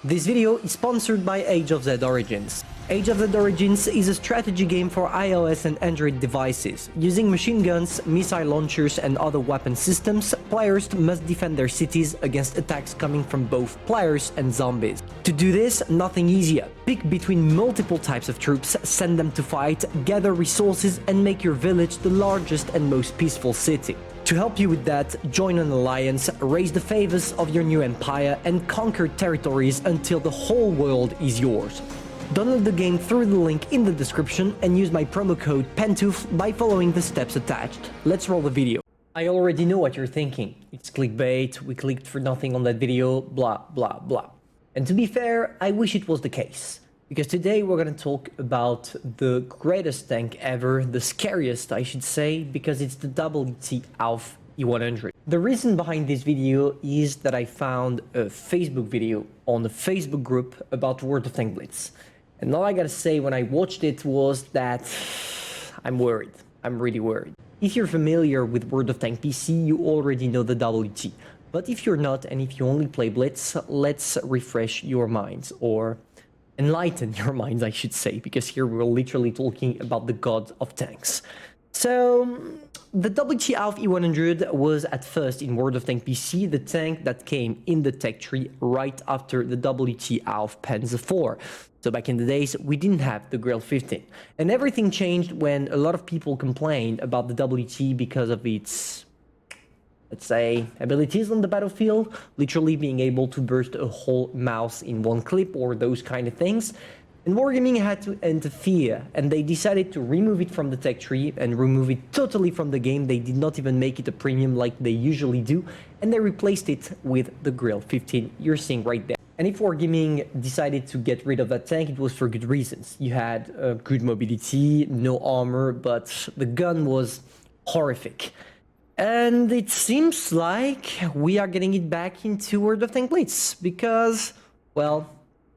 This video is sponsored by Age of Z Origins. Age of Z Origins is a strategy game for iOS and Android devices. Using machine guns, missile launchers and other weapon systems, players must defend their cities against attacks coming from both players and zombies. To do this, nothing easier. Pick between multiple types of troops, send them to fight, gather resources and make your village the largest and most peaceful city. To help you with that, join an alliance, raise the favors of your new empire and conquer territories until the whole world is yours. Download the game through the link in the description and use my promo code Pantoufleee by following the steps attached. Let's roll the video. I already know what you're thinking. It's clickbait, we clicked for nothing on that video, blah blah blah. And to be fair, I wish it was the case. Because today we're going to talk about the greatest tank ever, the scariest I should say, because it's the Auf E100. The reason behind this video is that I found a Facebook video on the Facebook group about World of Tanks Blitz. And all I gotta say when I watched it was that I'm worried. I'm really worried. If you're familiar with World of Tanks PC, you already know the WT. But if you're not, and if you only play Blitz, let's refresh your minds, or enlighten your minds, I should say, because here we're literally talking about the god of tanks. So, the Auf E100 was at first in World of Tanks PC the tank that came in the tech tree right after the Auf Panzer IV. So back in the days, we didn't have the Grill 15. And everything changed when a lot of people complained about the WT because of its, let's say, abilities on the battlefield, literally being able to burst a whole mouse in one clip or those kind of things. And Wargaming had to interfere, and they decided to remove it from the tech tree and remove it totally from the game. They did not even make it a premium like they usually do, and they replaced it with the Grill 15 you're seeing right there. And if Wargaming decided to get rid of that tank, it was for good reasons. You had good mobility, no armor, but the gun was horrific. And it seems like we are getting it back into World of Tanks Blitz, because, well,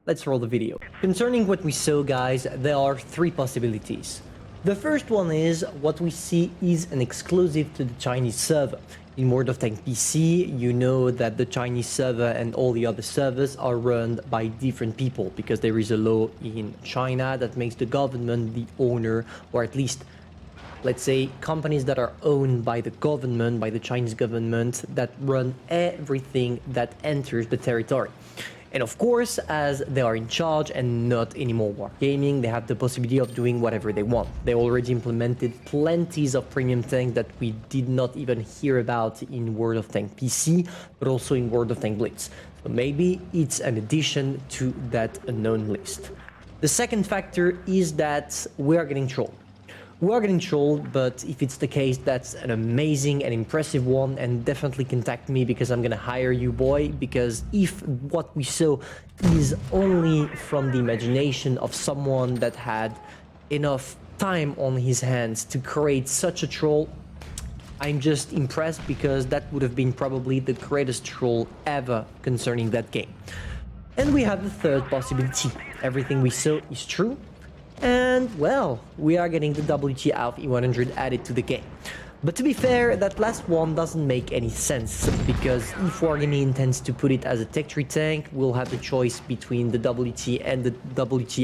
let's roll the video. Concerning what we saw, guys, there are three possibilities. The first one is what we see is an exclusive to the Chinese server. In World of Tanks PC, you know that the Chinese server and all the other servers are run by different people, because there is a law in China that makes the government the owner, or at least, let's say, companies that are owned by the government, by the Chinese government, that run everything that enters the territory. And of course, as they are in charge and not anymore Wargaming, they have the possibility of doing whatever they want. They already implemented plenties of premium tanks that we did not even hear about in World of Tanks PC, but also in World of Tanks Blitz. So maybe it's an addition to that unknown list. The second factor is that we are getting trolled. We are getting trolled, but if it's the case, that's an amazing and impressive one, and definitely contact me because I'm gonna hire you, boy, because if what we saw is only from the imagination of someone that had enough time on his hands to create such a troll, I'm just impressed, because that would have been probably the greatest troll ever concerning that game. And we have the third possibility. Everything we saw is true. And, well, we are getting the Auf E100 added to the game. But to be fair, that last one doesn't make any sense, because if Wargaming intends to put it as a tech tree tank, we'll have the choice between the WT and the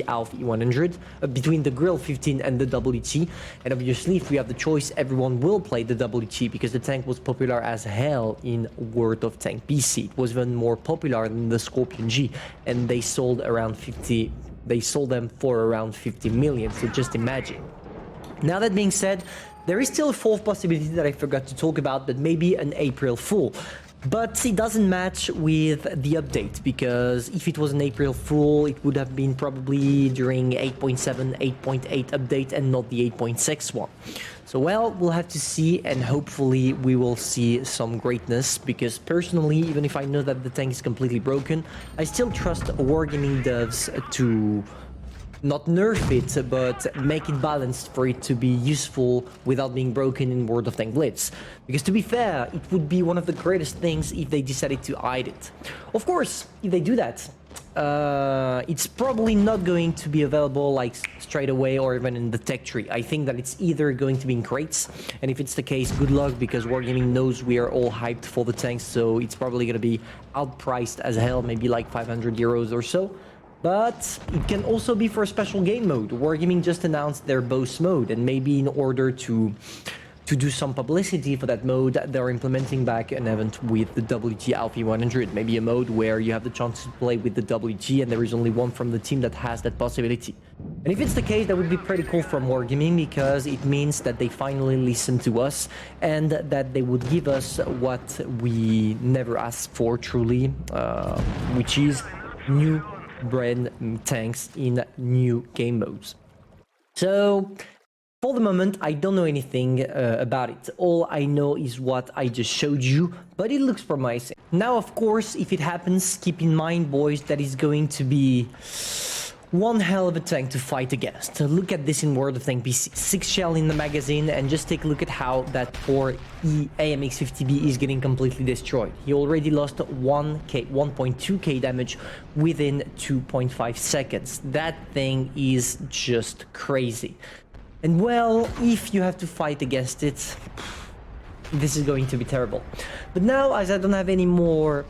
Auf E100, between the Grill 15 and the WT. And obviously, if we have the choice, everyone will play the WT, because the tank was popular as hell in World of Tanks PC. It was even more popular than the Scorpion G, and they sold around 50. They sold them for around 50 million, so just imagine. Now that being said, there is still a fourth possibility that I forgot to talk about, that may be an April Fool. But it doesn't match with the update, because if it was an April Fool, it would have been probably during 8.7, 8.8 update and not the 8.6 one. So, well, we'll have to see, and hopefully we will see some greatness, because personally, even if I know that the tank is completely broken, I still trust Wargaming devs to not nerf it, but make it balanced for it to be useful without being broken in World of Tanks Blitz. Because to be fair, it would be one of the greatest things if they decided to hide it. Of course, if they do that, it's probably not going to be available like straight away or even in the tech tree. I think that it's either going to be in crates, and if it's the case, good luck, because Wargaming knows we are all hyped for the tanks, so it's probably going to be outpriced as hell, maybe like 500 euros or so. But it can also be for a special game mode. Wargaming just announced their boss mode, and maybe in order to do some publicity for that mode, they're implementing back an event with the WT Auf E100. Maybe a mode where you have the chance to play with the WT and there is only one from the team that has that possibility. And if it's the case, that would be pretty cool from Wargaming, because it means that they finally listen to us and that they would give us what we never asked for truly, which is new brand tanks in new game modes. So for the moment, I don't know anything about it. All I know is what I just showed you, but it looks promising. Now, of course, if it happens, keep in mind, boys, that it's going to be one hell of a tank to fight against. Look at this in World of Tanks PC. 6 shell in the magazine, and just take a look at how that poor AMX-50B is getting completely destroyed. He already lost 1.2k damage within 2.5 seconds. That thing is just crazy. And well, if you have to fight against it, this is going to be terrible. But now, as I don't have any more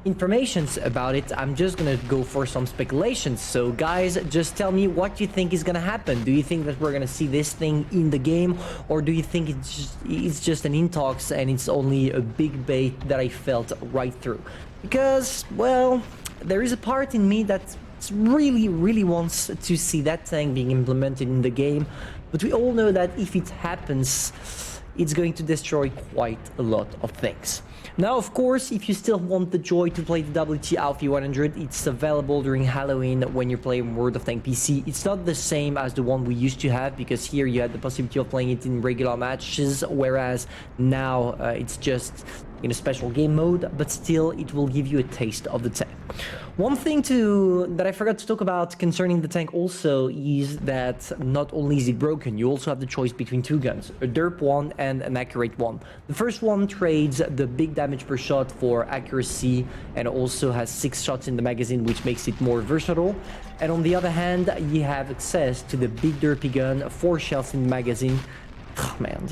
informations about it, I'm just gonna go for some speculations. So guys, just tell me what you think is gonna happen. Do you think that we're gonna see this thing in the game, or do you think it's just an in-talks and it's only a big bait that I felt right through? Because, well, there is a part in me that really wants to see that tank being implemented in the game, but we all know that if it happens, it's going to destroy quite a lot of things. Now, of course, if you still want the joy to play the WT Auf E100, it's available during Halloween when you're playing World of Tanks PC. It's not the same as the one we used to have, because here you had the possibility of playing it in regular matches, whereas now it's just in a special game mode, but still it will give you a taste of the tank. One thing that I forgot to talk about concerning the tank also is that not only is it broken, you also have the choice between two guns, a derp one and an accurate one. The first one trades the big damage per shot for accuracy and also has 6 shots in the magazine, which makes it more versatile. And on the other hand, you have access to the big derpy gun, 4 shells in the magazine. Oh, man,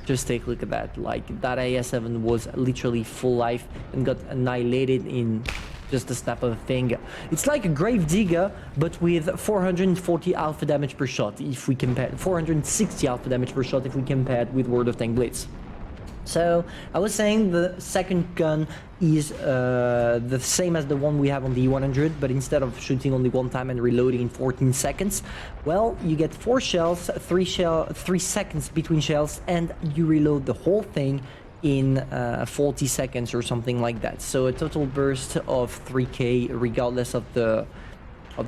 just take a look at that. Like, that AS7 was literally full life and got annihilated in just a snap of a finger. It's like a grave digger, but with 440 alpha damage per shot if we compare, 460 alpha damage per shot if we compare it with World of Tanks Blitz. So I was saying the second gun is the same as the one we have on the E100, but instead of shooting only one time and reloading in 14 seconds, well, you get 4 shells, 3 seconds between shells, and you reload the whole thing in 40 seconds or something like that. So a total burst of 3k regardless of the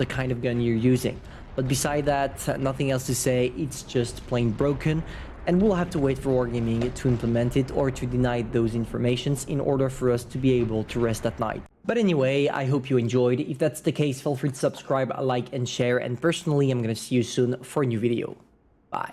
kind of gun you're using. But beside that, nothing else to say. It's just plain broken, and we'll have to wait for Wargaming to implement it or to deny those informations in order for us to be able to rest at night. But anyway, I hope you enjoyed. If that's the case, feel free to subscribe, like and share, and personally I'm gonna see you soon for a new video. Bye.